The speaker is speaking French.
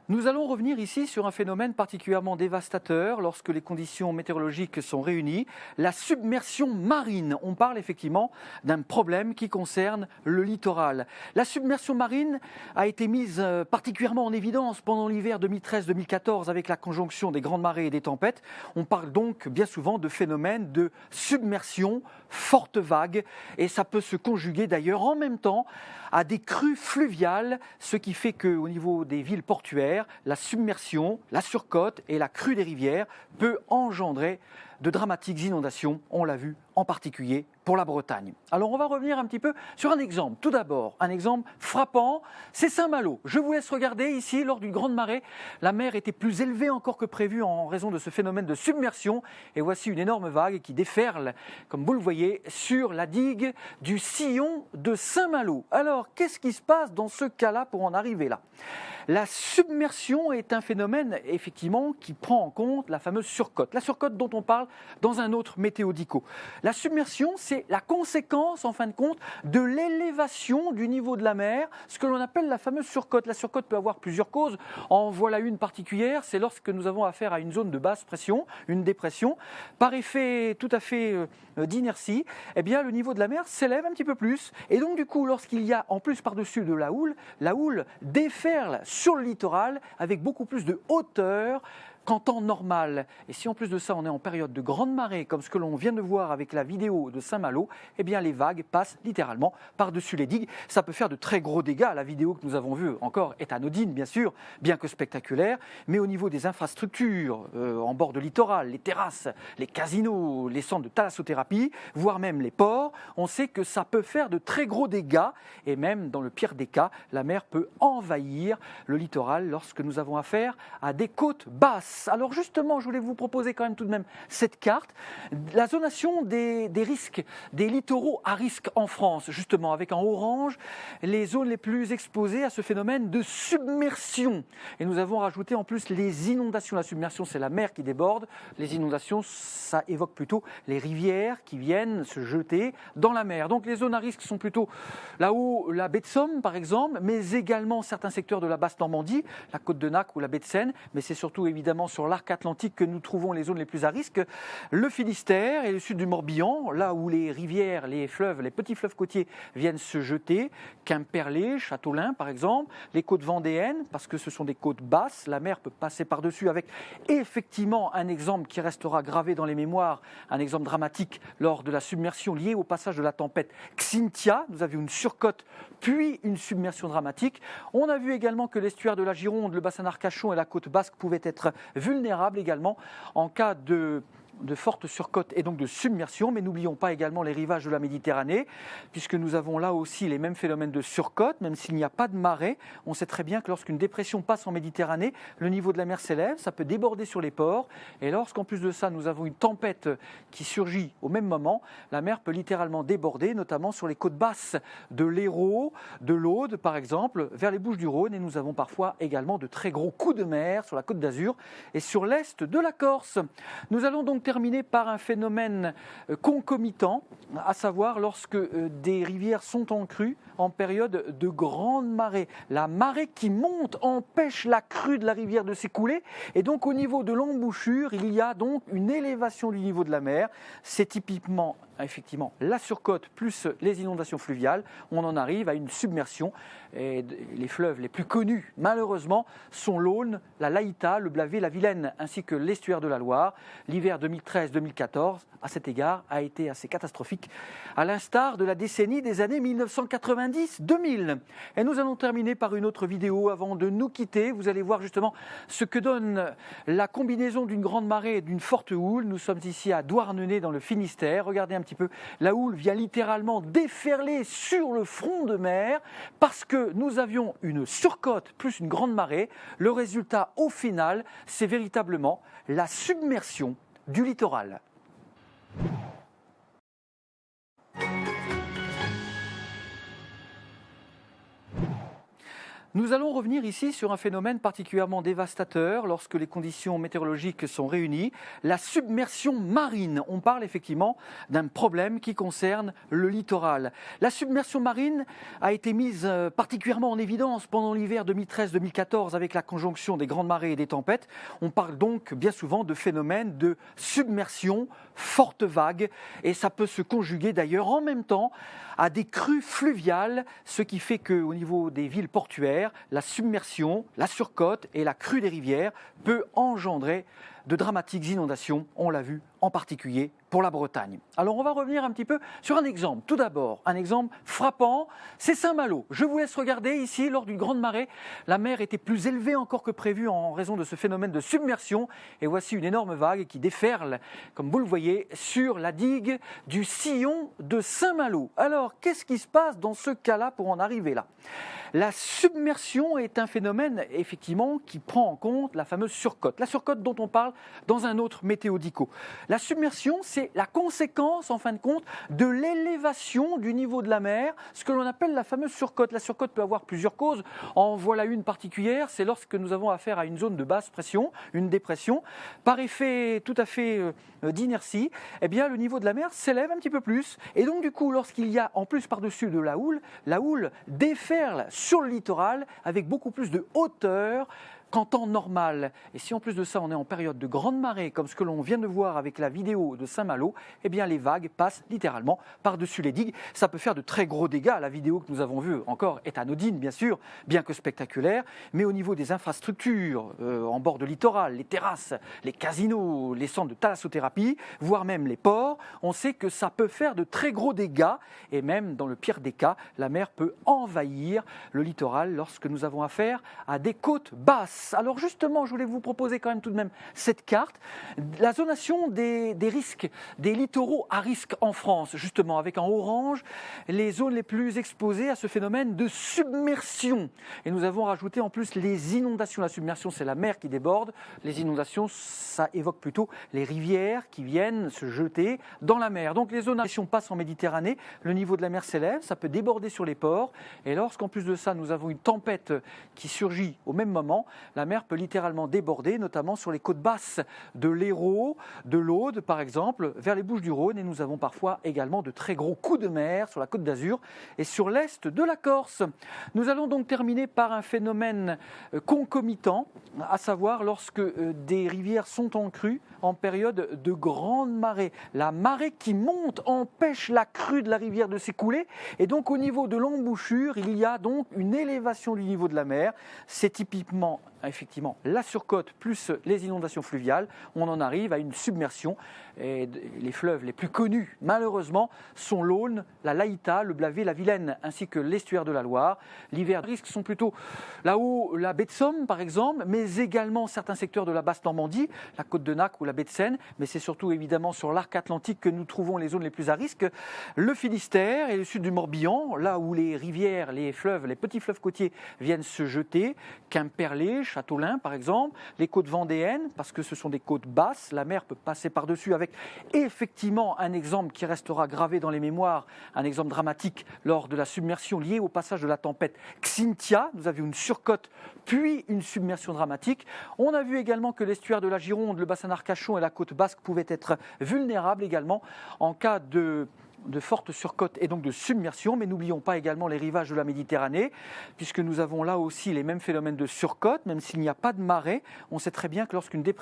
Nous allons revenir ici sur un phénomène particulièrement dévastateur lorsque les conditions météorologiques sont réunies, la submersion marine. On parle effectivement d'un problème qui concerne le littoral. La submersion marine a été mise particulièrement en évidence pendant l'hiver 2013-2014 avec la conjonction des grandes marées et des tempêtes. On parle donc bien souvent de phénomènes de submersion, fortes vagues, et ça peut se conjuguer d'ailleurs en même temps à des crues fluviales, ce qui fait qu'au niveau des villes portuaires, la submersion, la surcote et la crue des rivières peut engendrer de dramatiques inondations, on l'a vu en particulier pour la Bretagne. Alors on va revenir un petit peu sur un exemple. Tout d'abord, un exemple frappant, c'est Saint-Malo. Je vous laisse regarder ici, lors d'une grande marée, la mer était plus élevée encore que prévu en raison de ce phénomène de submersion. Et voici une énorme vague qui déferle, comme vous le voyez, sur la digue du sillon de Saint-Malo. Alors, qu'est-ce qui se passe dans ce cas-là pour en arriver là ? La submersion est un phénomène, effectivement, qui prend en compte la fameuse surcote. La surcote dont on parle dans un autre météodico. La submersion, c'est la conséquence, en fin de compte, de l'élévation du niveau de la mer, ce que l'on appelle la fameuse surcote. La surcote peut avoir plusieurs causes. En voilà une particulière, c'est lorsque nous avons affaire à une zone de basse pression, une dépression. Par effet tout à fait d'inertie, eh bien, le niveau de la mer s'élève un petit peu plus. Et donc, du coup, lorsqu'il y a en plus par-dessus de la houle déferle sur le littoral avec beaucoup plus de hauteur qu'en temps normal. Et si en plus de ça on est en période de grande marée, comme ce que l'on vient de voir avec la vidéo de Saint-Malo, eh bien les vagues passent littéralement par-dessus les digues. Ça peut faire de très gros dégâts. La vidéo que nous avons vue encore est anodine, bien sûr, bien que spectaculaire, mais au niveau des infrastructures, en bord de littoral, les terrasses, les casinos, les centres de thalassothérapie, voire même les ports, on sait que ça peut faire de très gros dégâts, et même dans le pire des cas, la mer peut envahir le littoral lorsque nous avons affaire à des côtes basses. Alors justement, je voulais vous proposer quand même tout de même cette carte, la zonation des risques, des littoraux à risque en France, justement avec en orange les zones les plus exposées à ce phénomène de submersion. Et nous avons rajouté en plus les inondations. La submersion, c'est la mer qui déborde. Les inondations, ça évoque plutôt les rivières qui viennent se jeter dans la mer. Donc les zones à risque sont plutôt là-haut, la baie de Somme par exemple, mais également certains secteurs de la basse Normandie, la côte de Nac ou la baie de Seine, mais c'est surtout évidemment sur l'arc atlantique que nous trouvons les zones les plus à risque, le Finistère et le sud du Morbihan, là où les rivières, les fleuves, les petits fleuves côtiers viennent se jeter, Quimperlé, Châteaulin par exemple, les côtes vendéennes, parce que ce sont des côtes basses, la mer peut passer par-dessus avec effectivement un exemple qui restera gravé dans les mémoires, un exemple dramatique lors de la submersion liée au passage de la tempête Xynthia. Nous avions une surcote puis une submersion dramatique. On a vu également que l'estuaire de la Gironde, le bassin d'Arcachon et la côte basque pouvaient être vulnérables également en cas de fortes surcotes et donc de submersion, mais n'oublions pas également les rivages de la Méditerranée, puisque nous avons là aussi les mêmes phénomènes de surcote, même s'il n'y a pas de marée. On sait très bien que lorsqu'une dépression passe en Méditerranée, le niveau de la mer s'élève, ça peut déborder sur les ports, et lorsqu'en plus de ça, nous avons une tempête qui surgit au même moment, la mer peut littéralement déborder, notamment sur les côtes basses de l'Hérault, de l'Aude par exemple, vers les Bouches-du-Rhône, et nous avons parfois également de très gros coups de mer sur la côte d'Azur et sur l'est de la Corse. Nous allons donc terminer par un phénomène concomitant, à savoir lorsque des rivières sont en crue en période de grande marée. La marée qui monte empêche la crue de la rivière de s'écouler et donc au niveau de l'embouchure, il y a donc une élévation du niveau de la mer. C'est typiquement effectivement la surcote plus les inondations fluviales. On en arrive à une submersion et les fleuves les plus connus malheureusement sont l'Aulne, la Laïta, le Blavet, la Vilaine ainsi que l'estuaire de la Loire. L'hiver 2013-2014 à cet égard a été assez catastrophique à l'instar de la décennie des années 1990-2000. Et nous allons terminer par une autre vidéo avant de nous quitter. Vous allez voir justement ce que donne la combinaison d'une grande marée et d'une forte houle. Nous sommes ici à Douarnenez dans le Finistère. Regardez un petit peu, la houle vient littéralement déferler sur le front de mer parce que nous avions une surcote plus une grande marée. Le résultat au final, c'est véritablement la submersion du littoral. Nous allons revenir ici sur un phénomène particulièrement dévastateur lorsque les conditions météorologiques sont réunies, la submersion marine. On parle effectivement d'un problème qui concerne le littoral. La submersion marine a été mise particulièrement en évidence pendant l'hiver 2013-2014 avec la conjonction des grandes marées et des tempêtes. On parle donc bien souvent de phénomènes de submersion, fortes vagues, et ça peut se conjuguer d'ailleurs en même temps à des crues fluviales, ce qui fait qu'au niveau des villes portuaires, la submersion, la surcote et la crue des rivières peut engendrer de dramatiques inondations, on l'a vu en particulier pour la Bretagne. Alors on va revenir un petit peu sur un exemple. Tout d'abord, un exemple frappant, c'est Saint-Malo. Je vous laisse regarder ici, lors d'une grande marée, la mer était plus élevée encore que prévu en raison de ce phénomène de submersion. Et voici une énorme vague qui déferle, comme vous le voyez, sur la digue du sillon de Saint-Malo. Alors, qu'est-ce qui se passe dans ce cas-là pour en arriver là ? La submersion est un phénomène, effectivement, qui prend en compte la fameuse surcote. La surcote dont on parle dans un autre météodico. La submersion, c'est la conséquence, en fin de compte, de l'élévation du niveau de la mer, ce que l'on appelle la fameuse surcote. La surcote peut avoir plusieurs causes. En voilà une particulière, c'est lorsque nous avons affaire à une zone de basse pression, une dépression. Par effet tout à fait d'inertie, eh bien, le niveau de la mer s'élève un petit peu plus. Et donc, du coup, lorsqu'il y a en plus par-dessus de la houle déferle sur le littoral avec beaucoup plus de hauteur qu'en temps normal. Et si en plus de ça, on est en période de grande marée, comme ce que l'on vient de voir avec la vidéo de Saint-Malo, eh bien les vagues passent littéralement par-dessus les digues. Ça peut faire de très gros dégâts. La vidéo que nous avons vue encore est anodine, bien sûr, bien que spectaculaire. Mais au niveau des infrastructures, en bord de littoral, les terrasses, les casinos, les centres de thalassothérapie, voire même les ports, on sait que ça peut faire de très gros dégâts. Et même, dans le pire des cas, la mer peut envahir le littoral lorsque nous avons affaire à des côtes basses. Alors justement, je voulais vous proposer quand même tout de même cette carte, la zonation des risques, des littoraux à risque en France, justement avec en orange les zones les plus exposées à ce phénomène de submersion. Et nous avons rajouté en plus les inondations. La submersion, c'est la mer qui déborde. Les inondations, ça évoque plutôt les rivières qui viennent se jeter dans la mer. Donc les zones à risque passent en Méditerranée, le niveau de la mer s'élève, ça peut déborder sur les ports. Et lorsqu'en plus de ça, nous avons une tempête qui surgit au même moment, la mer peut littéralement déborder, notamment sur les côtes basses de l'Hérault, de l'Aude par exemple, vers les Bouches-du-Rhône. Et nous avons parfois également de très gros coups de mer sur la côte d'Azur et sur l'est de la Corse. Nous allons donc terminer par un phénomène concomitant, à savoir lorsque des rivières sont en crue en période de grande marée. La marée qui monte empêche la crue de la rivière de s'écouler et donc au niveau de l'embouchure, il y a donc une élévation du niveau de la mer. C'est typiquement effectivement la surcote plus les inondations fluviales, on en arrive à une submersion. Et les fleuves les plus connus, malheureusement, sont l'Aulne, la Laïta, le Blavet, la Vilaine, ainsi que l'estuaire de la Loire. L'hiver, les risques sont plutôt là-haut, la baie de Somme, par exemple, mais également certains secteurs de la Basse-Normandie, la côte de Nac ou la baie de Seine, mais c'est surtout évidemment sur l'arc atlantique que nous trouvons les zones les plus à risque, le Finistère et le sud du Morbihan, là où les rivières, les fleuves, les petits fleuves côtiers viennent se jeter, Quimperlé, Châteaulin, par exemple, les côtes vendéennes, parce que ce sont des côtes basses, la mer peut passer par-dessus avec effectivement un exemple qui restera gravé dans les mémoires, un exemple dramatique lors de la submersion liée au passage de la tempête Xynthia. Nous avions une surcote puis une submersion dramatique. On a vu également que l'estuaire de la Gironde, le bassin d'Arcachon et la côte basque pouvaient être vulnérables également en cas de fortes surcotes et donc de submersion, mais n'oublions pas également les rivages de la Méditerranée, puisque nous avons là aussi les mêmes phénomènes de surcote, même s'il n'y a pas de marée. On sait très bien que lorsqu'une dépression